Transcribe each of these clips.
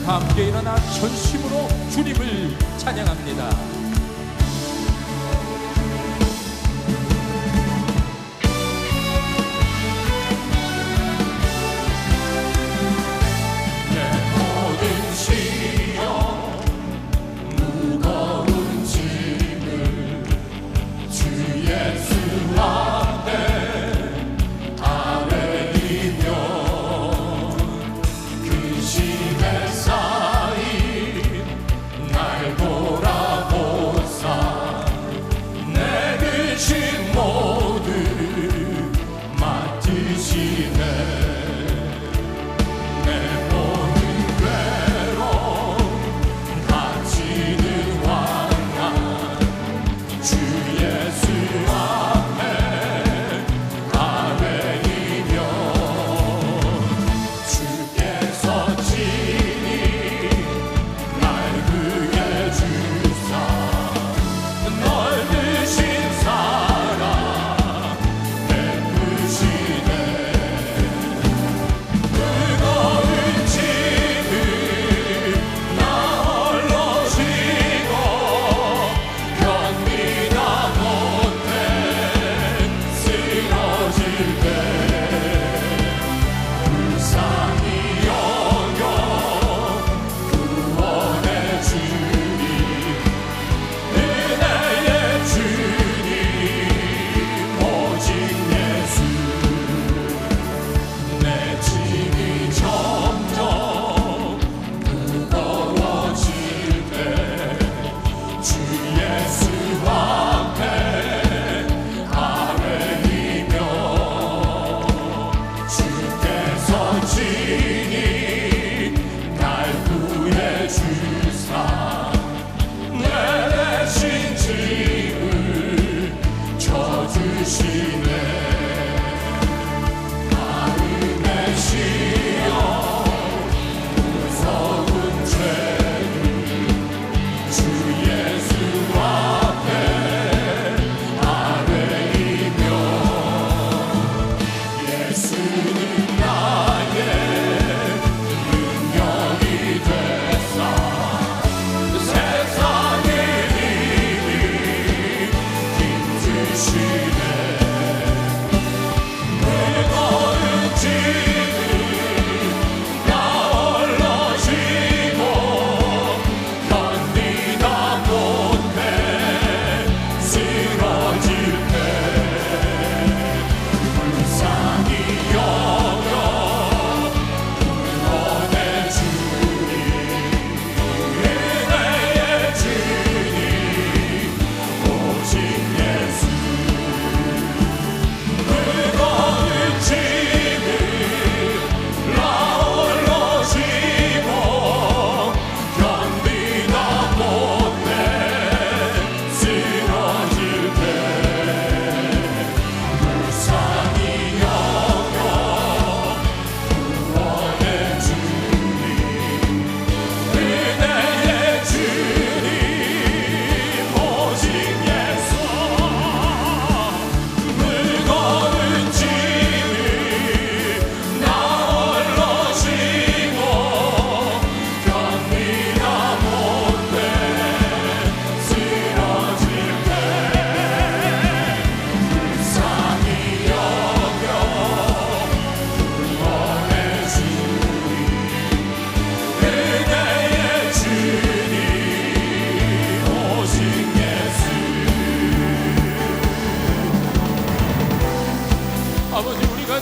다 함께 일어나 전심으로 주님을 찬양합니다.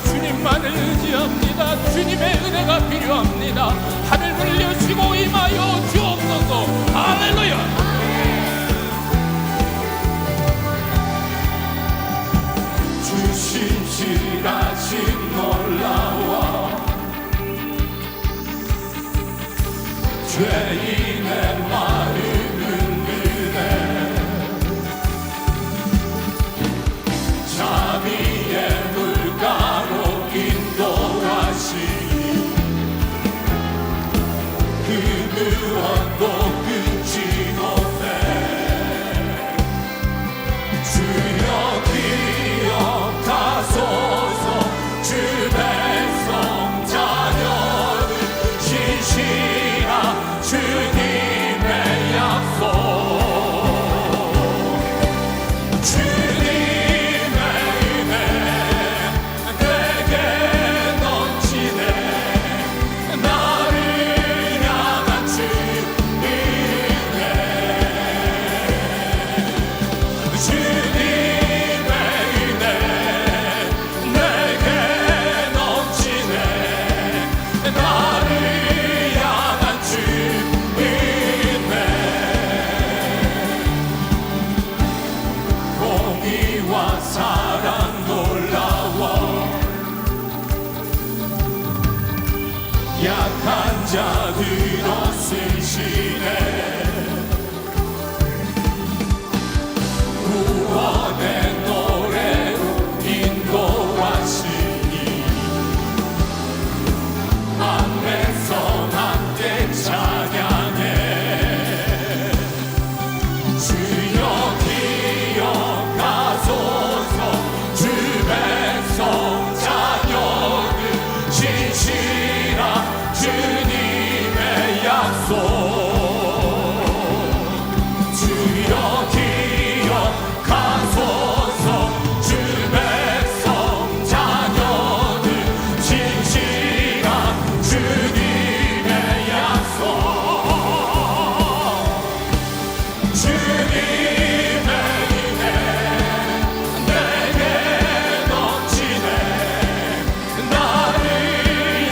주님만을 의지합니다. 주님의 은혜가 필요합니다. 하늘을 여시고 임하여 주옵소서. 할렐루야. 주신실하신 놀라워 죄인의 마음을 은혜 자비의 물가로 인도하시니 그 무엇도 끊지 못해 주여 기억하소서 주 백성 자녀를 신실하게 약한 자들어 쓰시네 구원의 노래로 인도하시니 만에서 함께 찬양해 주여 기억하소서 주 백성 자녀들 진실한 주님의 약속 주여 기억하소서 주 백성 자녀들 진실한 주님의 약속 주님의 은혜 내게 넘치네 나를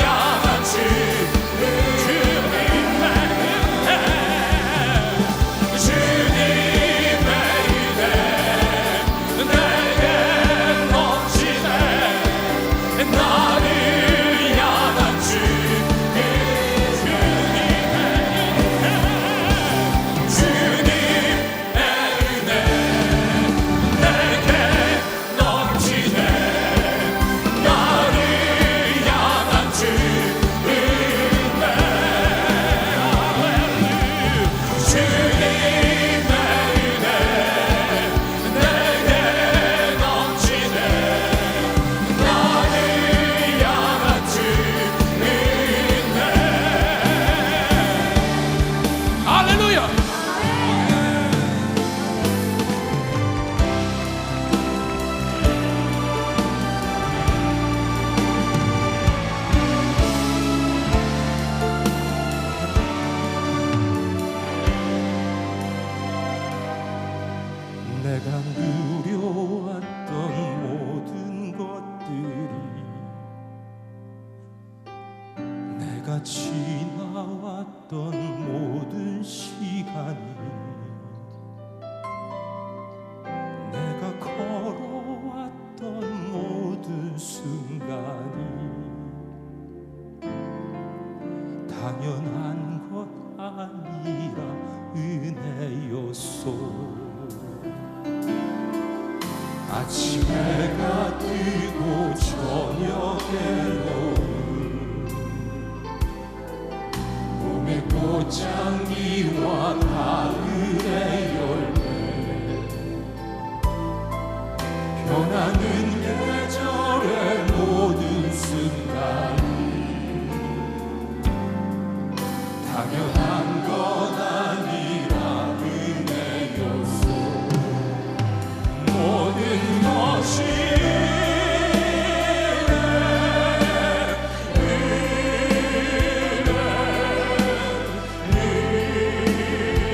향한 주님의 은혜 주님의 은혜 내게 넘치네 나를 향한 주님의 은혜 내게 넘치네 나를 향한 주님의 주님의 은혜 내게 넘치네 나를 향한 주님의 할렐루야. 내가 누려왔던 모든 것들이 내가 지나왔던 모든 시간이 내가 걸어왔던 모든 순간이 당연한 것 아니라 은혜였소 아침 해가 뜨고 저녁에 노을 봄의 꽃향기와 가을의 열매 변하는 계절의 모든 순간이 당연한 것 아니라 은혜였소 모든 것이 은혜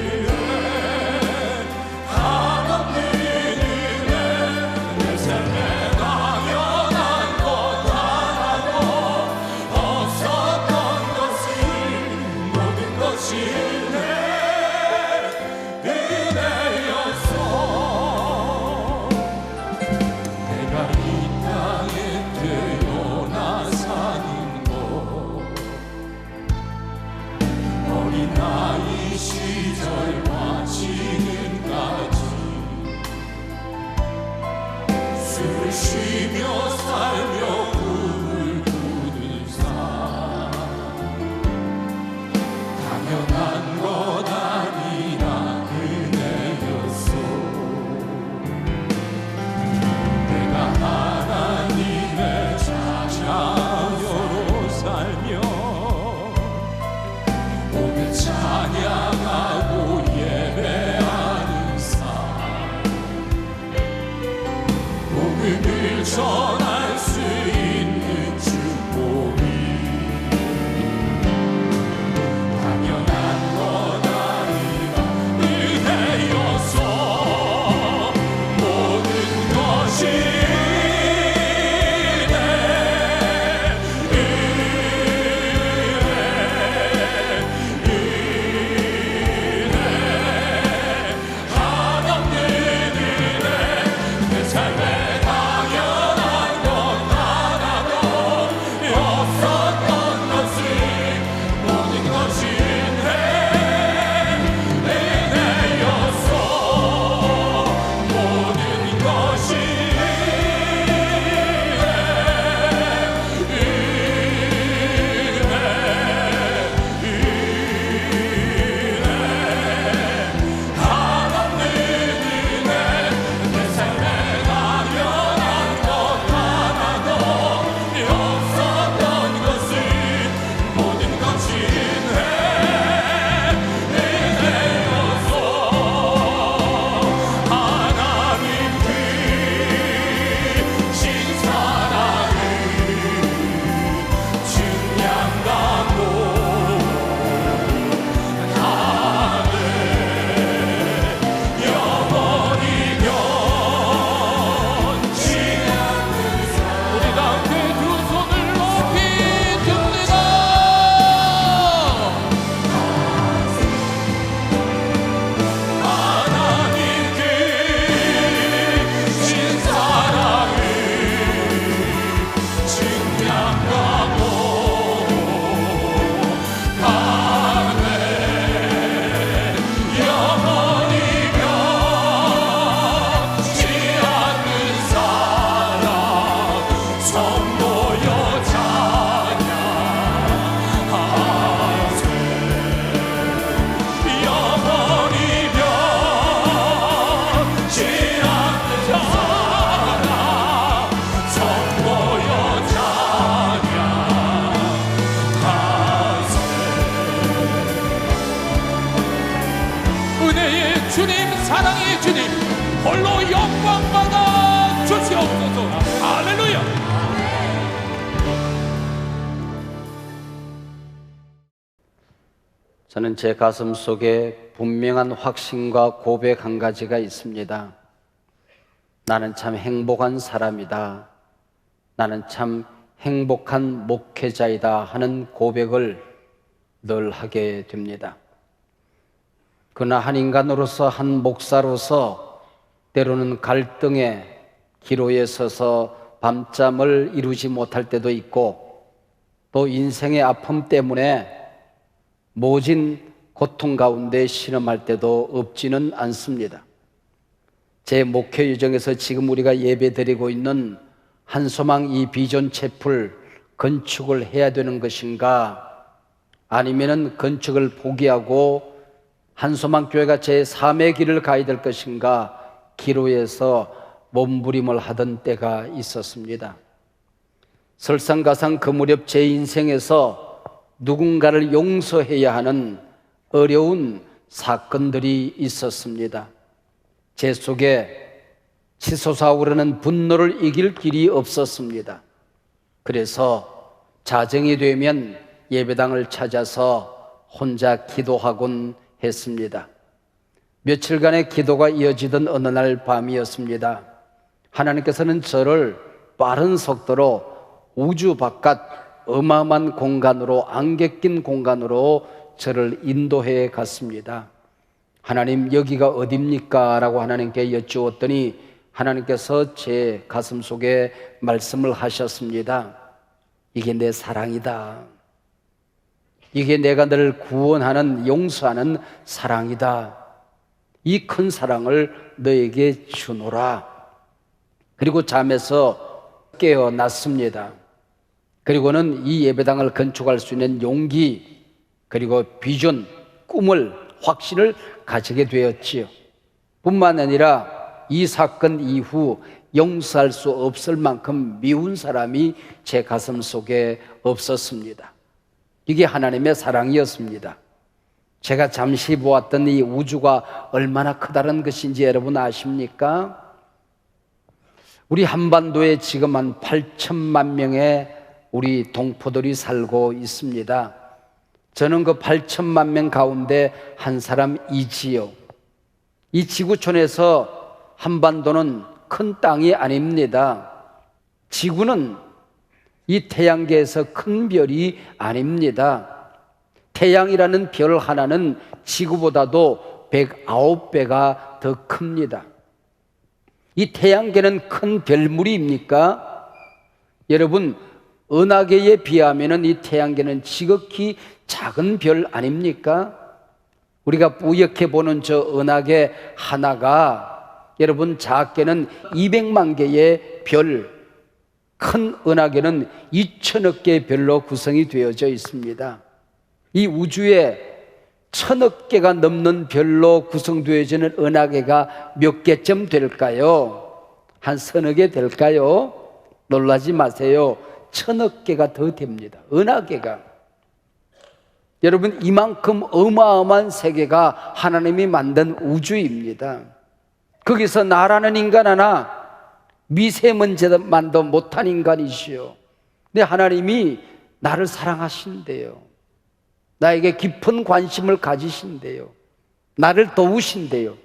은혜의 주님, 사랑의 주님, 홀로 영광받아 주시옵소서. 할렐루야. 저는 제 가슴 속에 분명한 확신과 고백 한 가지가 있습니다. 나는 참 행복한 사람이다. 나는 참 행복한 목회자이다 하는 고백을 늘 하게 됩니다. 그러나 한 인간으로서, 한 목사로서 때로는 갈등의 기로에 서서 밤잠을 이루지 못할 때도 있고, 또 인생의 아픔 때문에 모진 고통 가운데 신음할 때도 없지는 않습니다. 제 목회 여정에서 지금 우리가 예배 드리고 있는 한소망 이 비전 채플 건축을 해야 되는 것인가, 아니면은 건축을 포기하고 한소망 교회가 제 3의 길을 가야 될 것인가 기로에서 몸부림을 하던 때가 있었습니다. 설상가상 그 무렵 제 인생에서 누군가를 용서해야 하는 어려운 사건들이 있었습니다. 제 속에 치솟아오르는 분노를 이길 길이 없었습니다. 그래서 자정이 되면 예배당을 찾아서 혼자 기도하곤 했습니다. 며칠간의 기도가 이어지던 어느 날 밤이었습니다. 하나님께서는 저를 빠른 속도로 우주 바깥 어마어마한 공간으로, 안개 낀 공간으로 저를 인도해 갔습니다. 하나님, 여기가 어딥니까? 라고 하나님께 여쭈었더니 하나님께서 제 가슴 속에 말씀을 하셨습니다. 이게 내 사랑이다. 이게 내가 너를 구원하는, 용서하는 사랑이다. 이 큰 사랑을 너에게 주노라. 그리고 잠에서 깨어났습니다. 그리고는 이 예배당을 건축할 수 있는 용기, 그리고 비전, 꿈을, 확신을 가지게 되었지요. 뿐만 아니라 이 사건 이후 용서할 수 없을 만큼 미운 사람이 제 가슴 속에 없었습니다. 이게 하나님의 사랑이었습니다. 제가 잠시 보았던 이 우주가 얼마나 크다는 것인지 여러분 아십니까? 우리 한반도에 지금 한 8천만 명의 우리 동포들이 살고 있습니다. 저는 그 8천만 명 가운데 한 사람이지요. 이 지구촌에서 한반도는 큰 땅이 아닙니다. 지구는 이 태양계에서 큰 별이 아닙니다. 태양이라는 별 하나는 지구보다도 109배가 더 큽니다. 이 태양계는 큰 별무리입니까? 여러분, 은하계에 비하면 이 태양계는 지극히 작은 별 아닙니까? 우리가 뿌옇게 보는 저 은하계 하나가 여러분 작게는 200만 개의 별, 큰 은하계는 2천억 개의 별로 구성이 되어져 있습니다. 이 우주에 1,000억 개가 넘는 별로 구성되어지는 은하계가 몇 개쯤 될까요? 한 서너 개 될까요? 놀라지 마세요. 1,000억 개가 더 됩니다. 은하계가. 여러분, 이만큼 어마어마한 세계가 하나님이 만든 우주입니다. 거기서 나라는 인간 하나, 미세먼지만도 못한 인간이시요. 근데 하나님이 나를 사랑하신대요. 나에게 깊은 관심을 가지신대요. 나를 도우신대요.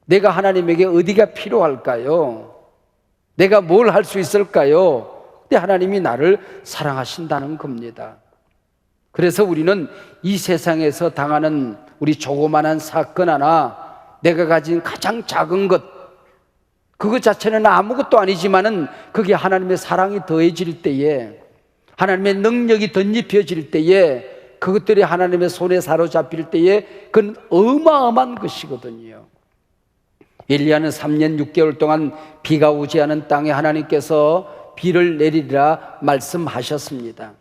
내가 하나님에게 어디가 필요할까요? 내가 뭘 할 수 있을까요? 근데 하나님이 나를 사랑하신다는 겁니다. 그래서 우리는 이 세상에서 당하는 우리 조그만한 사건 하나, 내가 가진 가장 작은 것, 그것 자체는 아무것도 아니지만은 그게 하나님의 사랑이 더해질 때에, 하나님의 능력이 덧입혀질 때에, 그것들이 하나님의 손에 사로잡힐 때에 그건 어마어마한 것이거든요. 엘리야는 3년 6개월 동안 비가 오지 않은 땅에 하나님께서 비를 내리리라 말씀하셨습니다.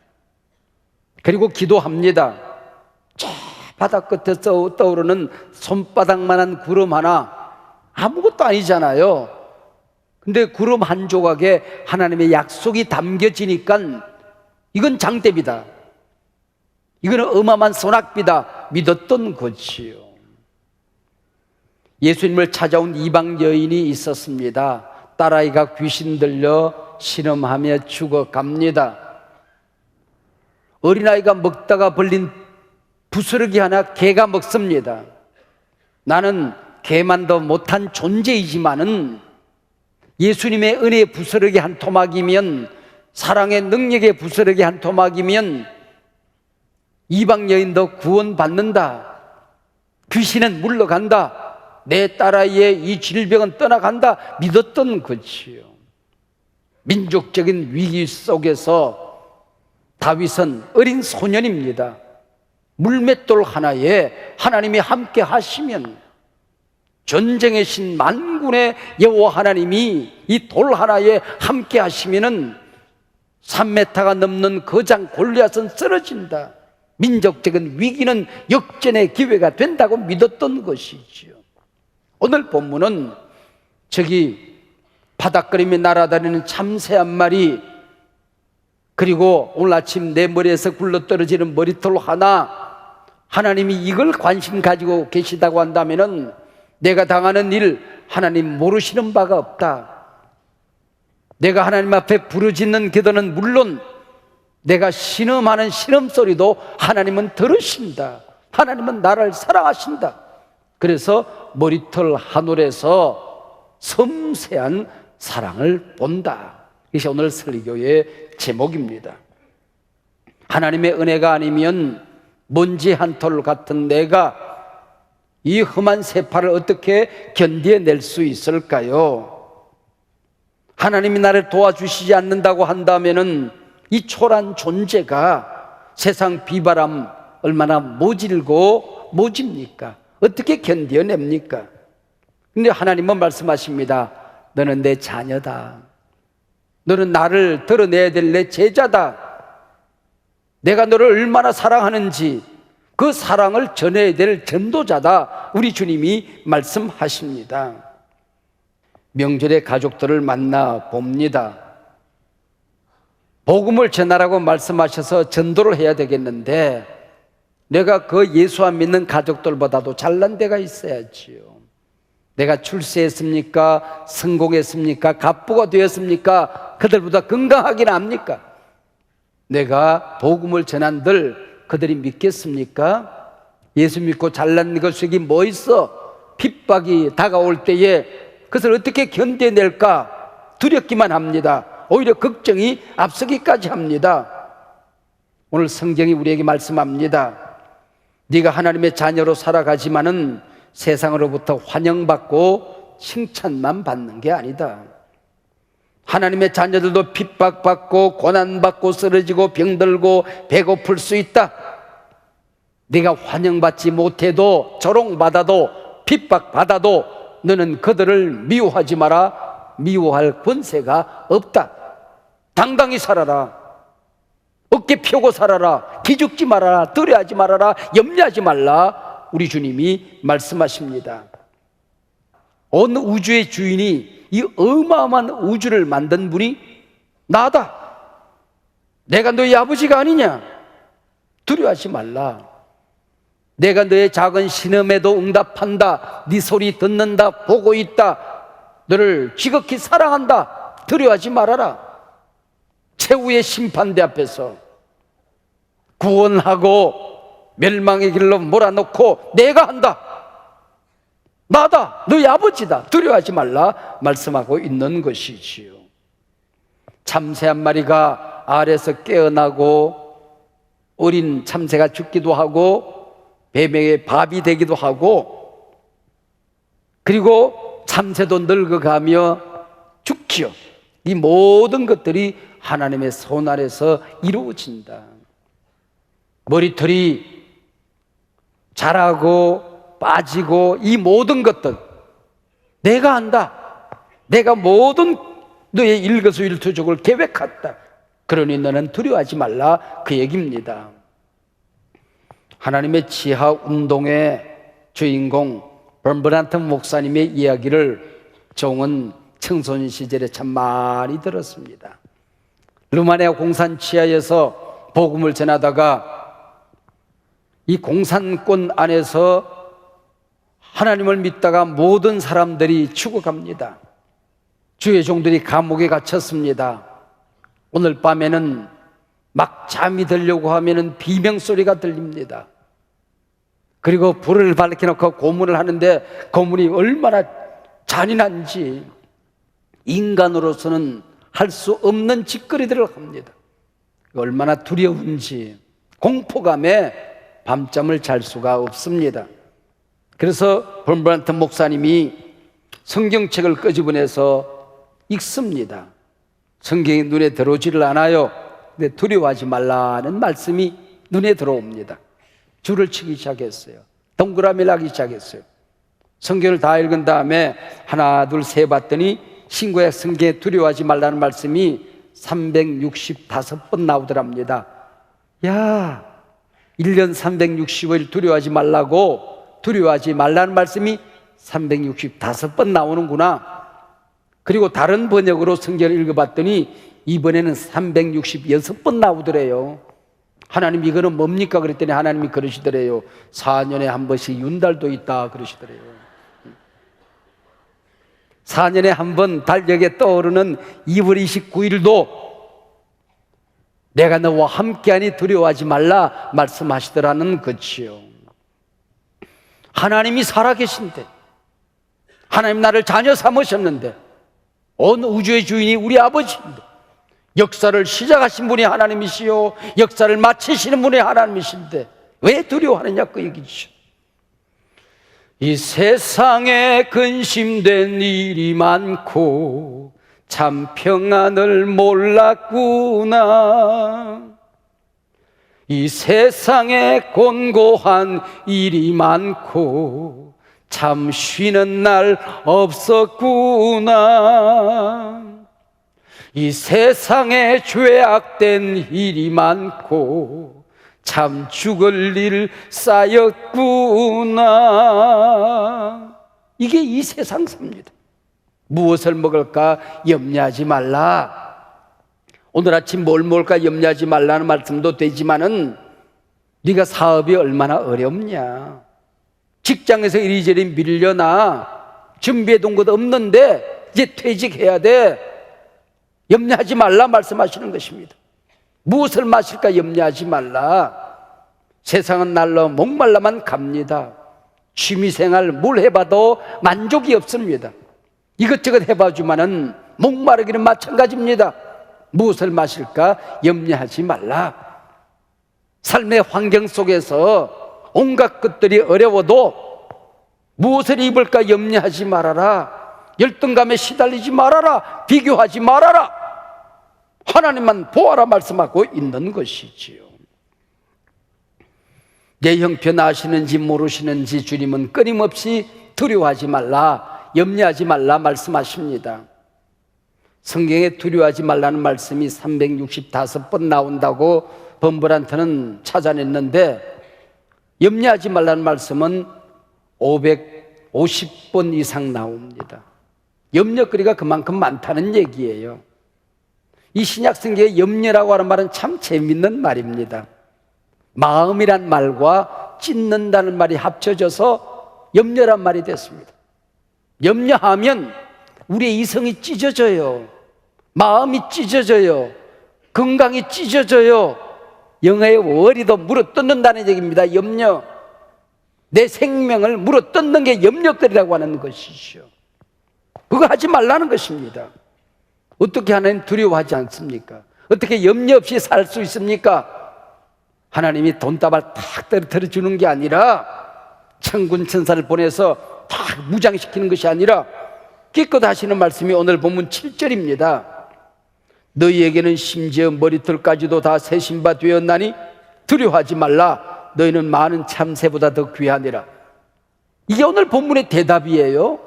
그리고 기도합니다. 저 바닥 끝에서 떠오르는 손바닥만한 구름 하나, 아무것도 아니잖아요. 근데 구름 한 조각에 하나님의 약속이 담겨지니까 이건 장대비다, 이거는 어마어마한 소낙비다 믿었던 거지요. 예수님을 찾아온 이방 여인이 있었습니다. 딸아이가 귀신 들려 신음하며 죽어갑니다. 어린아이가 먹다가 벌린 부스러기 하나 개가 먹습니다. 나는 개만도 못한 존재이지만은 예수님의 은혜의 부스러기 한 토막이면, 사랑의 능력의 부스러기 한 토막이면 이방 여인도 구원받는다, 귀신은 물러간다, 내 딸아이의 이 질병은 떠나간다 믿었던 거지요. 민족적인 위기 속에서 다윗은 어린 소년입니다. 물맷돌 하나에 하나님이 함께 하시면, 전쟁의 신 만군의 여호와 하나님이 이 돌 하나에 함께 하시면은 3m가 넘는 거장 골리앗은 쓰러진다, 민족적인 위기는 역전의 기회가 된다고 믿었던 것이지요. 오늘 본문은 저기 바닥거리며 날아다니는 참새 한 마리, 그리고 오늘 아침 내 머리에서 굴러떨어지는 머리털 하나, 하나님이 이걸 관심 가지고 계시다고 한다면은 내가 당하는 일 하나님 모르시는 바가 없다. 내가 하나님 앞에 부르짖는 기도는 물론 내가 신음하는 신음소리도 하나님은 들으신다. 하나님은 나를 사랑하신다. 그래서 머리털 한 올에서 섬세한 사랑을 본다. 이것이 오늘 설교의 제목입니다. 하나님의 은혜가 아니면 먼지 한 톨 같은 내가 이 험한 세파를 어떻게 견뎌낼 수 있을까요? 하나님이 나를 도와주시지 않는다고 한다면은 이 초라한 존재가 세상 비바람 얼마나 모질고 모집니까? 어떻게 견뎌냅니까? 근데 하나님은 말씀하십니다. 너는 내 자녀다. 너는 나를 드러내야 될 내 제자다. 내가 너를 얼마나 사랑하는지 그 사랑을 전해야 될 전도자다. 우리 주님이 말씀하십니다. 명절에 가족들을 만나 봅니다. 복음을 전하라고 말씀하셔서 전도를 해야 되겠는데, 내가 그 예수 안 믿는 가족들보다도 잘난 데가 있어야지요. 내가 출세했습니까? 성공했습니까? 갑부가 되었습니까? 그들보다 건강하긴 합니까? 내가 복음을 전한들 그들이 믿겠습니까? 예수 믿고 잘난 것이 뭐 있어? 핍박이 다가올 때에 그것을 어떻게 견뎌낼까 두렵기만 합니다. 오히려 걱정이 앞서기까지 합니다. 오늘 성경이 우리에게 말씀합니다. 네가 하나님의 자녀로 살아가지만은 세상으로부터 환영받고 칭찬만 받는 게 아니다. 하나님의 자녀들도 핍박받고 고난받고 쓰러지고 병들고 배고플 수 있다. 네가 환영받지 못해도 조롱받아도 핍박받아도 너는 그들을 미워하지 마라. 미워할 권세가 없다. 당당히 살아라. 어깨 펴고 살아라. 기죽지 말아라. 두려워하지 말아라. 염려하지 말라. 우리 주님이 말씀하십니다. 온 우주의 주인이, 이 어마어마한 우주를 만든 분이 나다. 내가 너의 아버지가 아니냐? 두려워하지 말라. 내가 너의 작은 신음에도 응답한다. 네 소리 듣는다. 보고 있다. 너를 지극히 사랑한다. 두려워하지 말아라. 최후의 심판대 앞에서 구원하고 멸망의 길로 몰아넣고 내가 한다. 나다. 너희 아버지다. 두려워하지 말라 말씀하고 있는 것이지요. 참새 한 마리가 알에서 깨어나고 어린 참새가 죽기도 하고 뱀에게 밥이 되기도 하고, 그리고 참새도 늙어가며 죽지요. 이 모든 것들이 하나님의 손 아래서 이루어진다. 머리털이 자라고 빠지고 이 모든 것들 내가 한다. 내가 모든 너의 일거수일투족을 계획했다. 그러니 너는 두려워하지 말라, 그 얘기입니다. 하나님의 지하 운동의 주인공 럼브란트 목사님의 이야기를 종은 청소년 시절에 참 많이 들었습니다. 루마니아 공산 지하에서 복음을 전하다가 이 공산권 안에서 하나님을 믿다가 모든 사람들이 죽어갑니다. 주의 종들이 감옥에 갇혔습니다. 오늘 밤에는 막 잠이 들려고 하면은 비명소리가 들립니다. 그리고 불을 밝혀놓고 고문을 하는데 고문이 얼마나 잔인한지 인간으로서는 할 수 없는 짓거리들을 합니다. 얼마나 두려운지 공포감에 밤잠을 잘 수가 없습니다. 그래서 럼브란트 목사님이 성경책을 끄집어내서 읽습니다. 성경이 눈에 들어오지를 않아요. 근데 두려워하지 말라는 말씀이 눈에 들어옵니다. 줄을 치기 시작했어요. 동그라미를 하기 시작했어요. 성경을 다 읽은 다음에 하나 둘 세 봤더니 신구약 성경에 두려워하지 말라는 말씀이 365번 나오더랍니다. 야, 1년 365일 두려워하지 말라는 말씀이 365번 나오는구나. 그리고 다른 번역으로 성경을 읽어봤더니 이번에는 366번 나오더래요. 하나님 이거는 뭡니까? 그랬더니 하나님이 그러시더래요. 4년에 한 번씩 윤달도 있다 그러시더래요. 4년에 한 번 달력에 떠오르는 2월 29일도 내가 너와 함께하니 두려워하지 말라 말씀하시더라는 것이요. 하나님이 살아계신데, 하나님 나를 자녀 삼으셨는데, 온 우주의 주인이 우리 아버지인데, 역사를 시작하신 분이 하나님이시요 역사를 마치시는 분이 하나님이신데 왜 두려워하느냐 그 얘기죠. 이 세상에 근심된 일이 많고 참 평안을 몰랐구나. 이 세상에 곤고한 일이 많고 참 쉬는 날 없었구나. 이 세상에 죄악된 일이 많고 참 죽을 일 쌓였구나. 이게 이 세상 삽니다. 무엇을 먹을까 염려하지 말라. 오늘 아침 뭘 먹을까 염려하지 말라는 말씀도 되지만은 네가 사업이 얼마나 어렵냐. 직장에서 이리저리 밀려나 준비해둔 것 없는데 이제 퇴직해야 돼. 염려하지 말라 말씀하시는 것입니다. 무엇을 마실까 염려하지 말라. 세상은 날로 목말라만 갑니다. 취미생활 뭘 해봐도 만족이 없습니다. 이것저것 해봐주면은 목마르기는 마찬가지입니다. 무엇을 마실까 염려하지 말라. 삶의 환경 속에서 온갖 것들이 어려워도 무엇을 입을까 염려하지 말아라. 열등감에 시달리지 말아라. 비교하지 말아라. 하나님만 보아라 말씀하고 있는 것이지요. 내 형편 아시는지 모르시는지 주님은 끊임없이 두려워하지 말라, 염려하지 말라 말씀하십니다. 성경에 두려워하지 말라는 말씀이 365번 나온다고 범브란트는 찾아냈는데 염려하지 말라는 말씀은 550번 이상 나옵니다. 염려거리가 그만큼 많다는 얘기예요. 이 신약 성경에 염려라고 하는 말은 참 재밌는 말입니다. 마음이란 말과 찢는다는 말이 합쳐져서 염려란 말이 됐습니다. 염려하면 우리의 이성이 찢어져요. 마음이 찢어져요. 건강이 찢어져요. 영의 월이도 물어뜯는다는 얘기입니다. 염려. 내 생명을 물어뜯는 게 염려거리라고 하는 것이죠. 그거 하지 말라는 것입니다. 어떻게 하나님 두려워하지 않습니까? 어떻게 염려 없이 살 수 있습니까? 하나님이 돈다발 탁 떨어뜨려 주는 게 아니라 천군 천사를 보내서 탁 무장시키는 것이 아니라 기껏 하시는 말씀이 오늘 본문 7절입니다. 너희에게는 심지어 머리털까지도 다 세신 바 되었나니 두려워하지 말라. 너희는 많은 참새보다 더 귀하니라. 이게 오늘 본문의 대답이에요.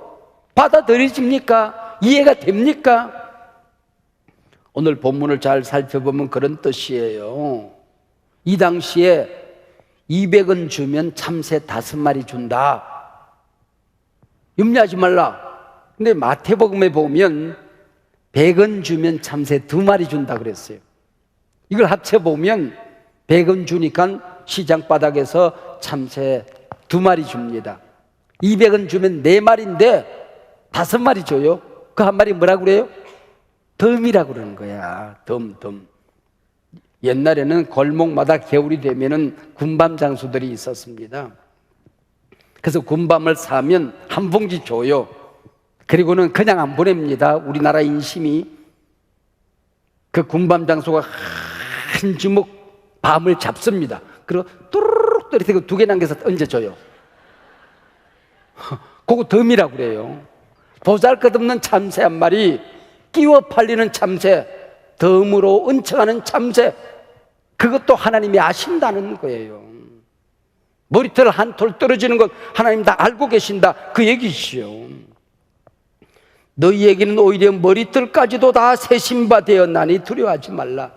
받아들여집니까? 이해가 됩니까? 오늘 본문을 잘 살펴보면 그런 뜻이에요. 이 당시에 200원 주면 참새 5마리 준다. 염려하지 말라. 근데 마태복음에 보면 100원 주면 참새 2마리 준다 그랬어요. 이걸 합쳐보면 100원 주니까 시장 바닥에서 참새 2마리 줍니다. 200원 주면 4마리인데 5마리 줘요. 그 한 마리 뭐라고 그래요? 덤이라고 그러는 거야. 덤. 옛날에는 골목마다 겨울이 되면은 군밤 장수들이 있었습니다. 그래서 군밤을 사면 한 봉지 줘요. 그리고는 그냥 안 보냅니다. 우리나라 인심이 그 군밤 장수가 한 주먹 밤을 잡습니다. 그리고 뚜루룩 이렇게 2개 남겨서 얹어줘요. 그거 덤이라고 그래요. 보잘것없는 참새 한 마리, 끼워 팔리는 참새, 덤으로 은청하는 참새, 그것도 하나님이 아신다는 거예요. 머리털 한 톨 떨어지는 것 하나님 다 알고 계신다, 그 얘기시요. 너희에게는 오히려 머리털까지도 다 세신 바 되었나니 두려워하지 말라.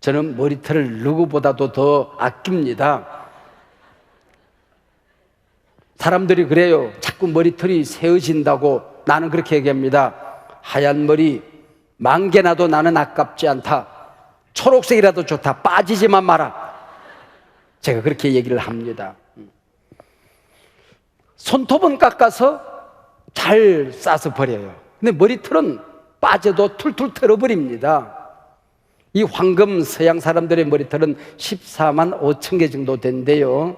저는 머리털을 누구보다도 더 아낍니다. 사람들이 그래요. 자꾸 머리털이 세어진다고. 나는 그렇게 얘기합니다. 하얀 머리 10,000개 나도 나는 아깝지 않다. 초록색이라도 좋다. 빠지지만 마라. 제가 그렇게 얘기를 합니다. 손톱은 깎아서 잘 싸서 버려요. 근데 머리털은 빠져도 툴툴 털어버립니다. 이 황금 서양 사람들의 머리털은 14만 5천 개 정도 된대요.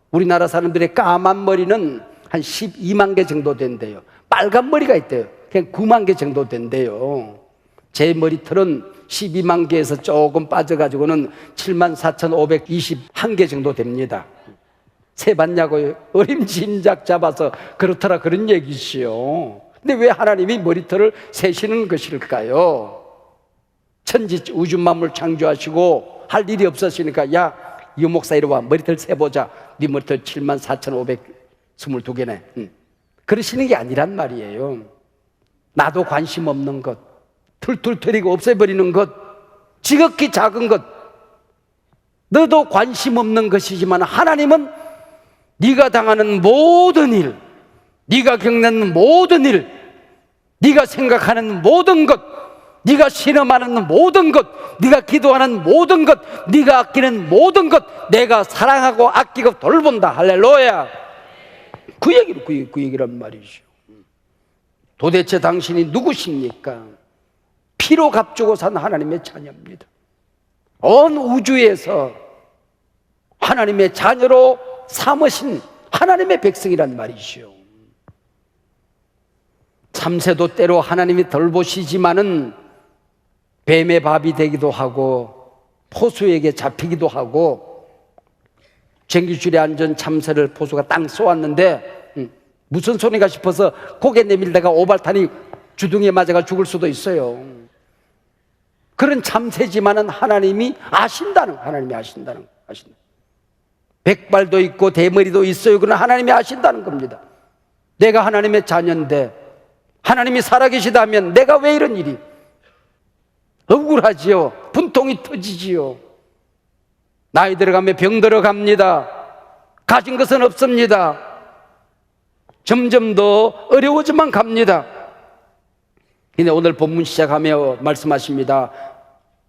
우리나라 사람들의 까만 머리는 한 12만 개 정도 된대요. 빨간 머리가 있대요. 그냥 9만 개 정도 된대요. 제 머리털은 12만 개에서 조금 빠져가지고는 74,521개 정도 됩니다. 세봤냐고요? 어림짐작 잡아서 그렇더라, 그런 얘기시요. 근데 왜 하나님이 머리털을 세시는 것일까요? 천지 우주 만물 창조하시고 할 일이 없었으니까, 야, 이 목사 이리 와, 머리털 세보자. 네 머리털 74,522개네. 그러시는 게 아니란 말이에요. 나도 관심 없는 것, 툴툴 털이고 없애버리는 것, 지극히 작은 것, 너도 관심 없는 것이지만 하나님은 네가 당하는 모든 일, 네가 겪는 모든 일, 네가 생각하는 모든 것, 네가 실험하는 모든 것, 네가 기도하는 모든 것, 네가 아끼는 모든 것, 내가 사랑하고 아끼고 돌본다. 할렐루야. 그 얘기란 말이죠. 도대체 당신이 누구십니까? 피로 값주고 산 하나님의 자녀입니다. 온 우주에서 하나님의 자녀로 삼으신 하나님의 백성이란 말이죠. 참새도 때로 하나님이 돌보시지만은 뱀의 밥이 되기도 하고 포수에게 잡히기도 하고, 쟁기줄에 앉은 참새를 포수가 땅 쏘았는데 무슨 소리가 싶어서 고개 내밀다가 오발탄이 주둥이에 맞아가 죽을 수도 있어요. 그런 참새지만은 하나님이 아신다는, 하나님이 아신다. 백발도 있고 대머리도 있어요. 그러나 하나님이 아신다는 겁니다. 내가 하나님의 자녀인데 하나님이 살아계시다면 내가 왜 이런 일이? 억울하지요. 분통이 터지지요. 나이 들어가면 병 들어갑니다. 가진 것은 없습니다. 점점 더 어려워져만 갑니다. 근데 오늘 본문 시작하며 말씀하십니다.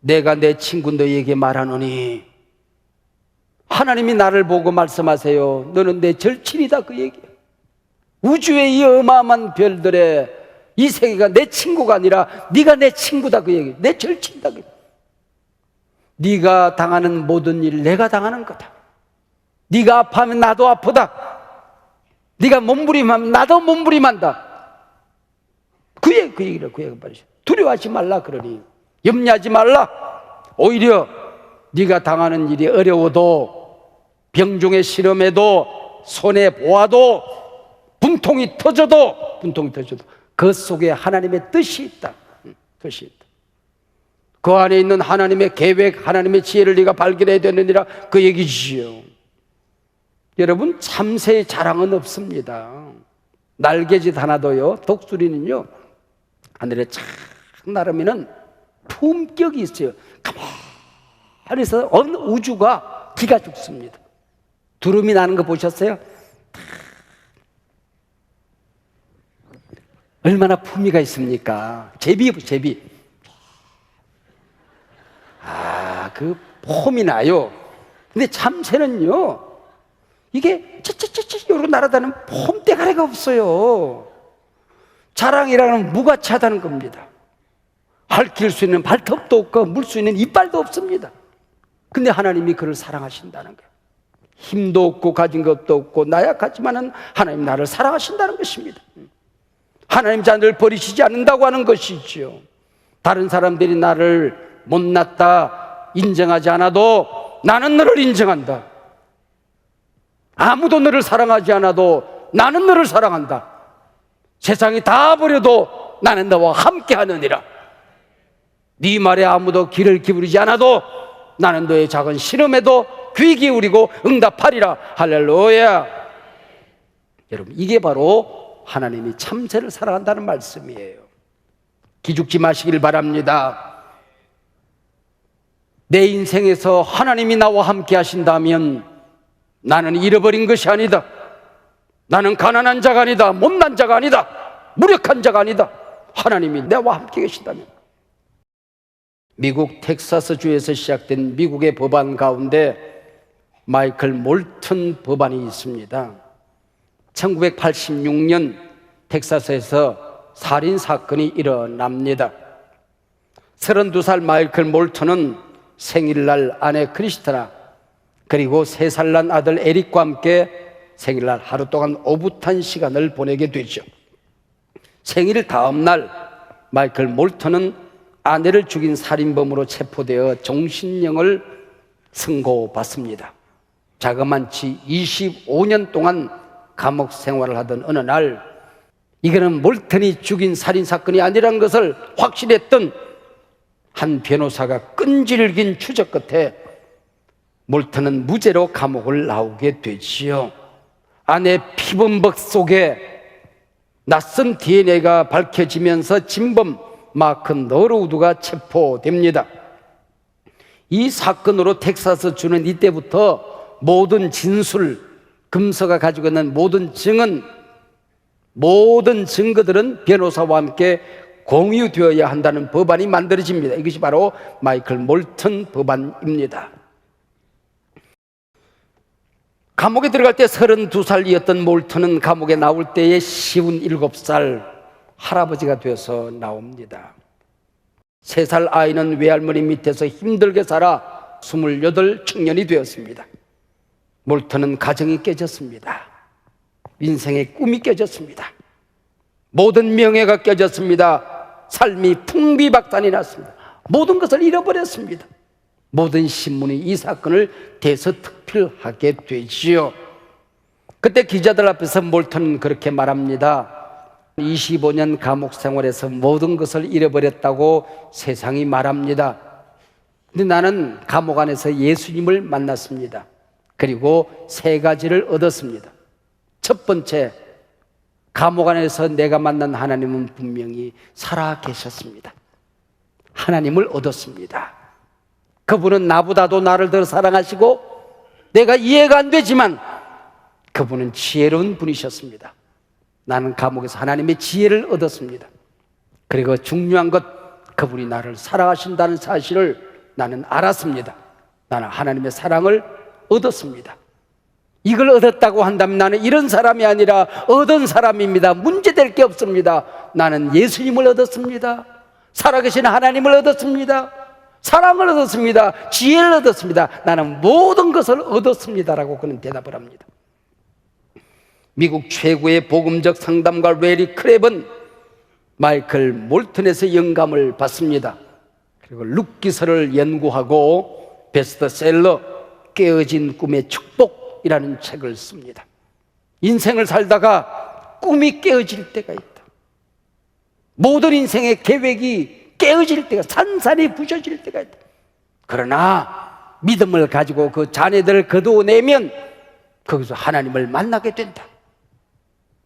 내가 내 친구 너희에게 말하노니, 하나님이 나를 보고 말씀하세요. 너는 내 절친이다, 그 얘기예요. 우주의 이 어마어마한 별들의 이 세계가 내 친구가 아니라 네가 내 친구다, 그 얘기예요. 내 절친이다, 그 얘기예요. 네가 당하는 모든 일 내가 당하는 거다. 네가 아파하면 나도 아프다. 네가 몸부림하면 나도 몸부림한다. 그 얘기를 말이죠. 두려워하지 말라 그러니, 염려하지 말라. 오히려 네가 당하는 일이 어려워도, 병중의 실험에도, 손에 보아도, 분통이 터져도 그 속에 하나님의 뜻이 있다. 뜻이 있다. 그 안에 있는 하나님의 계획, 하나님의 지혜를 네가 발견해야 되느니라, 그 얘기지요. 여러분, 참새의 자랑은 없습니다. 날개짓 하나도요, 독수리는요, 하늘에 착 날으면은 품격이 있어요. 가만히 있어서 어느 우주가 기가 죽습니다. 두루미 나는 거 보셨어요? 얼마나 품위가 있습니까? 제비. 그 폼이 나요. 근데 참새는요, 이게 찌찌찌찌 요로 날아다니는 폼대가리가 없어요. 자랑이라는 무가치하다는 겁니다. 핥힐 수 있는 발톱도 없고 물 수 있는 이빨도 없습니다. 근데 하나님이 그를 사랑하신다는 거예요. 힘도 없고 가진 것도 없고 나약하지만은 하나님 나를 사랑하신다는 것입니다. 하나님 자녀를 버리시지 않는다고 하는 것이죠. 다른 사람들이 나를 못났다 인정하지 않아도 나는 너를 인정한다. 아무도 너를 사랑하지 않아도 나는 너를 사랑한다. 세상이 다 버려도 나는 너와 함께 하느니라. 네 말에 아무도 귀를 기울이지 않아도 나는 너의 작은 신음에도 귀 기울이고 응답하리라. 할렐루야. 여러분, 이게 바로 하나님이 참새를 사랑한다는 말씀이에요. 기죽지 마시길 바랍니다. 내 인생에서 하나님이 나와 함께 하신다면 나는 잃어버린 것이 아니다. 나는 가난한 자가 아니다. 못난 자가 아니다. 무력한 자가 아니다. 하나님이 나와 함께 계신다면. 미국 텍사스 주에서 시작된 미국의 법안 가운데 마이클 몰튼 법안이 있습니다. 1986년 텍사스에서 살인 사건이 일어납니다. 32살 마이클 몰튼은 생일날 아내 크리스티나 그리고 3살 난 아들 에릭과 함께 생일날 하루 동안 오붓한 시간을 보내게 되죠. 생일 다음 날 마이클 몰튼은 아내를 죽인 살인범으로 체포되어 종신형을 선고받습니다. 자그만치 25년 동안 감옥 생활을 하던 어느 날, 이거는 몰튼이 죽인 살인사건이 아니라는 것을 확실했던 한 변호사가 끈질긴 추적 끝에 몰튼은 무죄로 감옥을 나오게 되지요. 아내 피범벅 속에 낯선 DNA가 밝혀지면서 진범 마크 너로우드가 체포됩니다. 이 사건으로 텍사스 주는 이때부터 모든 진술, 검사가 가지고 있는 모든 증언, 모든 증거들은 변호사와 함께 공유되어야 한다는 법안이 만들어집니다. 이것이 바로 마이클 몰튼 법안입니다. 감옥에 들어갈 때 32살이었던 몰튼은 감옥에 나올 때에 57살 할아버지가 되어서 나옵니다. 3살 아이는 외할머니 밑에서 힘들게 살아 28 청년이 되었습니다. 몰튼은 가정이 깨졌습니다. 인생의 꿈이 깨졌습니다. 모든 명예가 깨졌습니다. 삶이 풍비박산이 났습니다. 모든 것을 잃어버렸습니다. 모든 신문이 이 사건을 대서특필하게 되지요. 그때 기자들 앞에서 몰튼은 그렇게 말합니다. 25년 감옥 생활에서 모든 것을 잃어버렸다고 세상이 말합니다. 근데 나는 감옥 안에서 예수님을 만났습니다. 그리고 3가지를 얻었습니다. 첫 번째, 감옥 안에서 내가 만난 하나님은 분명히 살아 계셨습니다. 하나님을 얻었습니다. 그분은 나보다도 나를 더 사랑하시고 내가 이해가 안 되지만 그분은 지혜로운 분이셨습니다. 나는 감옥에서 하나님의 지혜를 얻었습니다. 그리고 중요한 것, 그분이 나를 사랑하신다는 사실을 나는 알았습니다. 나는 하나님의 사랑을 얻었습니다. 이걸 얻었다고 한다면 나는 이런 사람이 아니라 얻은 사람입니다. 문제될 게 없습니다. 나는 예수님을 얻었습니다. 살아계신 하나님을 얻었습니다. 사랑을 얻었습니다. 지혜를 얻었습니다. 나는 모든 것을 얻었습니다라고 그는 대답을 합니다. 미국 최고의 복음적 상담가 레리 크랩은 마이클 몰튼에서 영감을 받습니다. 그리고 룻기서를 연구하고 베스트셀러 깨어진 꿈의 축복이라는 책을 씁니다. 인생을 살다가 꿈이 깨어질 때가 있다. 모든 인생의 계획이 깨어질 때가, 산산이 부셔질 때가 있다. 그러나 믿음을 가지고 그 자녀들을 거두어내면 거기서 하나님을 만나게 된다.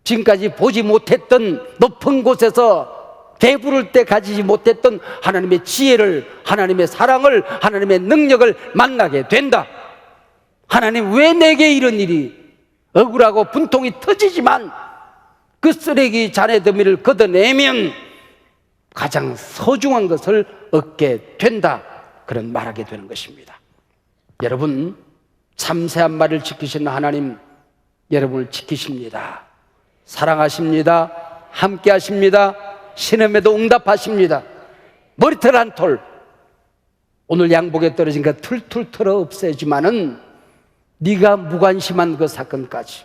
지금까지 보지 못했던 높은 곳에서 배부를 때 가지지 못했던 하나님의 지혜를, 하나님의 사랑을, 하나님의 능력을 만나게 된다. 하나님, 왜 내게 이런 일이, 억울하고 분통이 터지지만 그 쓰레기 잔의 더미를 걷어내면 가장 소중한 것을 얻게 된다. 그런 말하게 되는 것입니다. 여러분, 참새한 마리를 지키시는 하나님, 여러분을 지키십니다. 사랑하십니다. 함께 하십니다. 신음에도 응답하십니다. 머리털 한 톨, 오늘 양복에 떨어진 거 툴툴 털어 없애지만은 네가 무관심한 그 사건까지,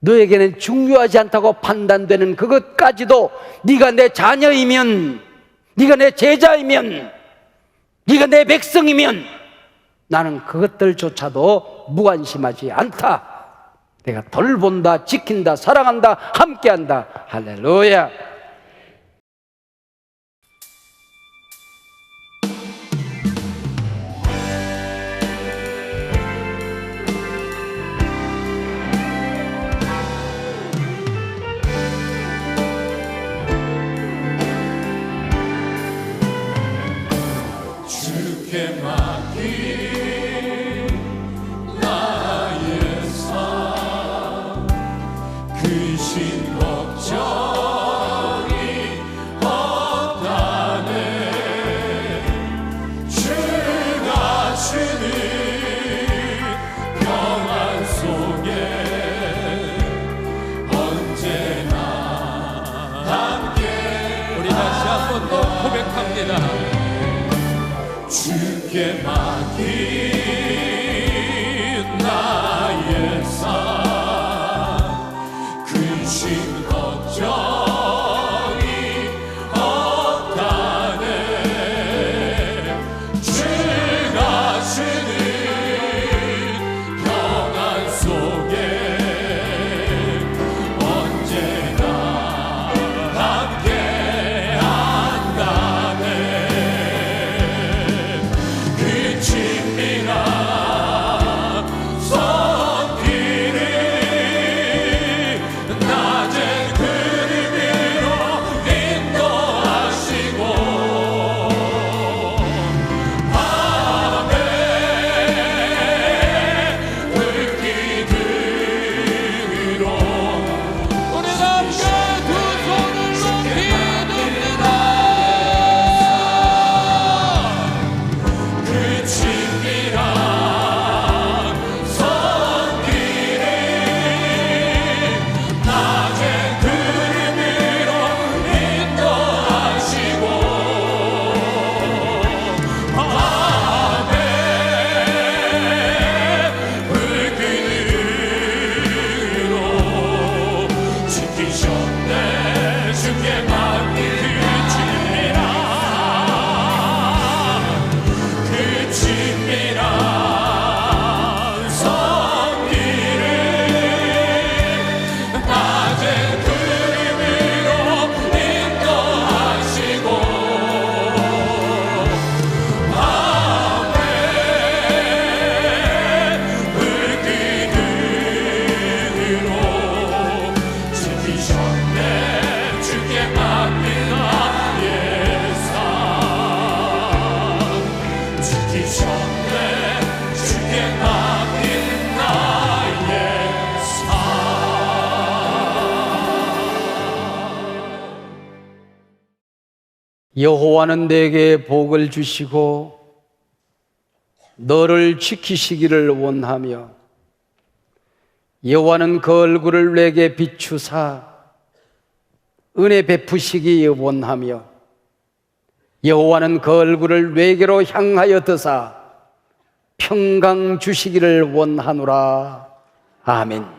너에게는 중요하지 않다고 판단되는 그것까지도 네가 내 자녀이면, 네가 내 제자이면, 네가 내 백성이면 나는 그것들조차도 무관심하지 않다. 내가 돌본다, 지킨다, 사랑한다, 함께한다. 할렐루야. 주께 맡긴 나의 삶, 근심 걱정이 없다네. 주가 주는 평안 속에 언제나 함께. 우리 다시 한 번 더 고백합니다. 주께 맡긴 나의 삶, 근심 걱정이 없다네. 주가 주는 평안 속에 언제나 함께 한다네. 친밀한 손길이 낮은 그림 위로 인도하시고, 밤에 불기둥으로 우리 함께 두 손을 높이 듭니다. 그 친밀한 손길이 낮은 그림으로 인도하시고, 밤에 불기둥으로 지키셨네. 주께 맡긴 그 친밀한 손길을 낮은 그림으로 인도하시고, 밤에 불기둥으로 지키셨네. 주께 맡긴 나의 삶, 지키셨네. 주께 맡긴 나의 삶. 여호와는 내게 복을 주시고 너를 지키시기를 원하며, 여호와는 그 얼굴을 내게 비추사 은혜 베푸시기 원하며, 여호와는 그 얼굴을 내게로 향하여 드사 평강 주시기를 원하노라. 아멘.